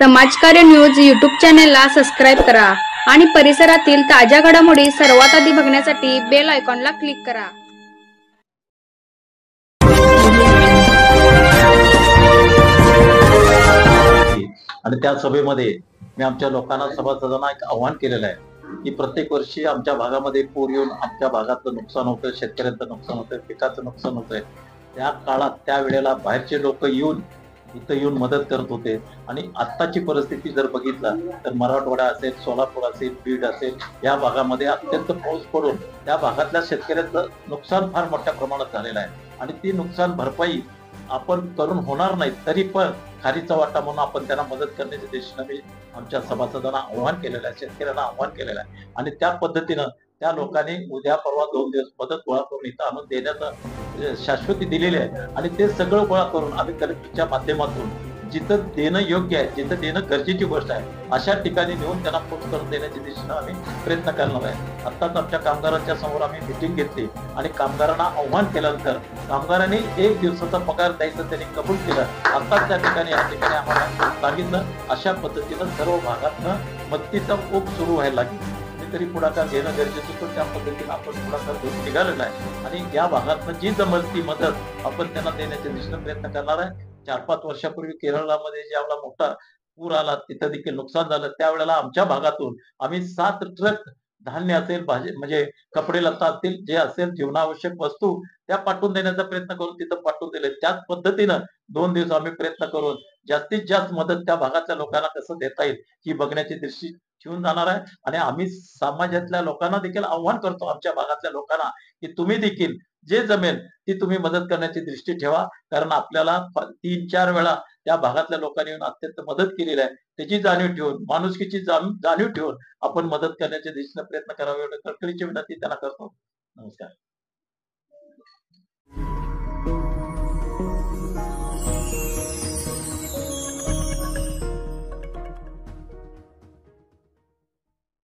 समाजकार्य news YouTube चॅनेलला subscribe करा आणि परिसरातील ताज्या घडामोडी सर्वात आधी बघण्यासाठी बेल आयकॉनला क्लिक करा। आणि त्या सभेमध्ये मी आमच्या लोकांना सभासदांना एक आव्हान केलेलं आहे की प्रत्येक वर्षी आमच्या भागामध्ये पूर येऊन आमच्या भागाचं नुकसान होतं, शेतकऱ्यांचं नुकसान होतं, पिकाचं नुकसान होतंय। त्या काळात त्या वेळेला बाहेरचे लोक येऊन इथं येऊन मदत करत होते आणि आत्ताची परिस्थिती जर बघितला तर मराठवाडा असेल, सोलापूर असेल, बीड असेल, या भागामध्ये अत्यंत पाऊस पडून त्या भागातल्या शेतकऱ्यांचं नुकसान फार मोठ्या प्रमाणात झालेलं आहे आणि ती नुकसान भरपाई आपण करून होणार नाही तरी पण खारीचा वाटा म्हणून आपण त्यांना मदत करण्याच्या दिशेने मी आमच्या सभासदांना आव्हान केलेलं आहे, शेतकऱ्यांना आव्हान केलेलं आहे आणि त्या पद्धतीनं त्या लोकांनी उद्या परवा 2 दिवस मदत गोळा करून इथं आणून देण्याचं शाश्वती दिलेली आहे आणि ते सगळं गोळा करून आम्ही कलेक्टरच्या माध्यमातून जिथं देणं योग्य आहे, जिथं देणं गरजेची गोष्ट आहे अशा ठिकाणी नेऊन त्यांना पोच करून देण्याच्या दिशेनं आम्ही प्रयत्न करणार आहे। आत्ताच आमच्या कामगारांच्या समोर आम्ही मिटिंग घेतली आणि कामगारांना आव्हान केल्यानंतर कामगारांनी 1 दिवसाचा पगार द्यायचं त्यांनी कबूल केलं। आत्ताच त्या ठिकाणी या ठिकाणी आम्हाला सांगितलं अशा पद्धतीनं सर्व भागातनं मदतीचा ओघ सुरू व्हायला लागेल। तरी पुढाकार घेणं गरजेचं होतं, त्या पद्धतीने आपण पुढाकार घेऊन निघालेला आहे आणि या भागातनं जी जमल ती मदत आपण त्यांना देण्याच्या दिशेने प्रयत्न करणार आहे। 4-5 वर्षापूर्वी केरळमध्ये ज्यावेळेला मोठा पूर आला तिथं देखील नुकसान झालं, त्यावेळेला आमच्या भागातून आम्ही 7 ट्रक धान्य असेल, भाजी म्हणजे कपडे लत्ता असतील, जे असेल जीवनावश्यक वस्तू त्या पाठवून देण्याचा प्रयत्न करून तिथं पाठवून दिले। त्याच पद्धतीनं 2 दिवस आम्ही प्रयत्न करून जास्तीत जास्त मदत त्या भागातल्या लोकांना कसं देता येईल ही बघण्याची दृष्टी ठेवून जाणार आहे आणि आम्ही समाजातल्या लोकांना देखील आव्हान करतो, आमच्या भागातल्या लोकांना, की तुम्ही देखील जे जमेल ती तुम्ही मदत करण्याची दृष्टी ठेवा, कारण आपल्याला 3-4 वेळा त्या भागातल्या लोकांनी येऊन अत्यंत मदत केलेली आहे। त्याची जाणीव ठेवून, माणुसकीची जाणीव ठेवून आपण मदत करण्याच्या दिशेने प्रयत्न करावे एवढी कळकळीची विनंती त्यांना करतो। नमस्कार।